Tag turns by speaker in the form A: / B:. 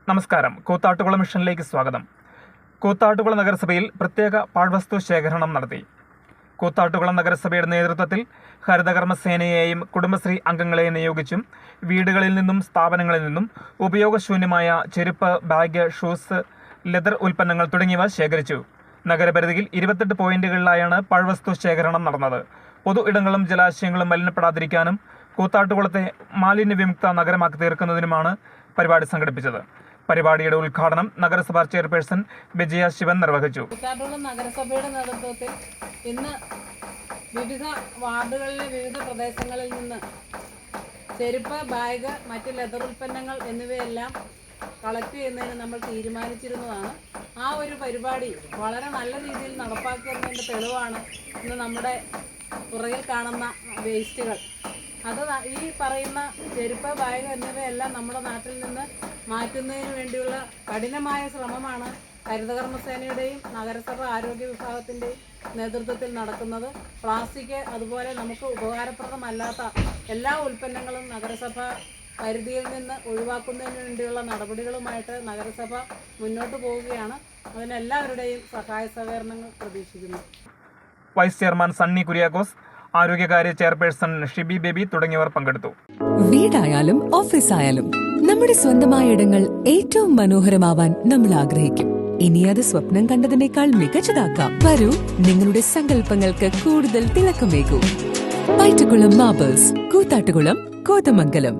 A: നമസ്കാരം. കൂത്താട്ടുകുളം മിഷനിലേക്ക് സ്വാഗതം. കൂത്താട്ടുകുളം നഗരസഭയിൽ പ്രത്യേക പാഴ്വസ്തു ശേഖരണം നടത്തി. കൂത്താട്ടുകുളം നഗരസഭയുടെ നേതൃത്വത്തിൽ ഹരിതകർമ്മസേനയെയും കുടുംബശ്രീ അംഗങ്ങളെയും നിയോഗിച്ചും വീടുകളിൽ നിന്നും സ്ഥാപനങ്ങളിൽ നിന്നും ഉപയോഗശൂന്യമായ ചെരുപ്പ്, ബാഗ്, ഷൂസ്, ലെതർ ഉൽപ്പന്നങ്ങൾ തുടങ്ങിയവ ശേഖരിച്ചു. നഗരപരിധിയിൽ 28 പോയിന്റുകളിലായാണ് പാഴ്വസ്തു ശേഖരണം നടന്നത്. പൊതു ഇടങ്ങളും ജലാശയങ്ങളും മലിനപ്പെടാതിരിക്കാനും കൂത്താട്ടുകുളത്തെ മാലിന്യവിമുക്ത നഗരമാക്കി തീർക്കുന്നതിനുമാണ് പരിപാടി സംഘടിപ്പിച്ചത്. പരിപാടിയുടെ ഉദ്ഘാടനം നഗരസഭാ ചെയർപേഴ്സൺ വിജയ ശിവൻ നിർവഹിച്ചു.
B: കൂത്താട്ടുകുളം നഗരസഭയുടെ നേതൃത്വത്തിൽ ഇന്ന് വിവിധ വാർഡുകളിലെ വിവിധ പ്രദേശങ്ങളിൽ നിന്ന് ചെരുപ്പ്, ബാഗ്, മറ്റ് ലെതർ ഉൽപ്പന്നങ്ങൾ എന്നിവയെല്ലാം കളക്ട് ചെയ്യുന്നതിന് നമ്മൾ തീരുമാനിച്ചിരുന്നതാണ്. ആ ഒരു പരിപാടി വളരെ നല്ല രീതിയിൽ നടപ്പാക്കുന്നതിൻ്റെ തെളിവാണ് ഇന്ന് നമ്മുടെ പുറകിൽ കാണുന്ന വേസ്റ്റുകൾ. അത് ഈ പറയുന്ന ചെരുപ്പ്, ബാഗ് എന്നിവയെല്ലാം നമ്മുടെ നാട്ടിൽ നിന്ന് മാറ്റുന്നതിന് വേണ്ടിയുള്ള കഠിനമായ ശ്രമമാണ് ഹരിതകർമ്മസേനയുടെയും നഗരസഭ ആരോഗ്യ വിഭാഗത്തിൻ്റെയും നേതൃത്വത്തിൽ നടക്കുന്നത്. പ്ലാസ്റ്റിക്, അതുപോലെ നമുക്ക് ഉപകാരപ്രദമല്ലാത്ത എല്ലാ ഉൽപ്പന്നങ്ങളും നഗരസഭ പരിധിയിൽ നിന്ന് ഒഴിവാക്കുന്നതിന് വേണ്ടിയുള്ള നടപടികളുമായിട്ട് നഗരസഭ മുന്നോട്ട് പോവുകയാണ്. അതിനെല്ലാവരുടെയും സഹായ സഹകരണങ്ങൾ പ്രതീക്ഷിക്കുന്നു.
A: വൈസ് ചെയർമാൻ സണ്ണി കുര്യാക്കോസ്, ആരോഗ്യകാര്യ ചെയർപേഴ്സൺ ഷിബി ബേബി തുടങ്ങിയവർ പങ്കെടുത്തു.
C: വീടായാലും ഓഫീസായാലും നമ്മുടെ സ്വന്തമായ ഇടങ്ങൾ ഏറ്റവും മനോഹരമാവാൻ നമ്മൾ ആഗ്രഹിക്കും. ഇനി അത് സ്വപ്നം കണ്ടതിനേക്കാൾ മികച്ചതാക്കാം. വരൂ, നിങ്ങളുടെ സങ്കല്പങ്ങൾക്ക് കൂടുതൽ തിളക്കമേകൂ. പൈറ്റുകുളം മാർബിൾസ്, കൂത്താട്ടുകുളം, കോതമംഗലം.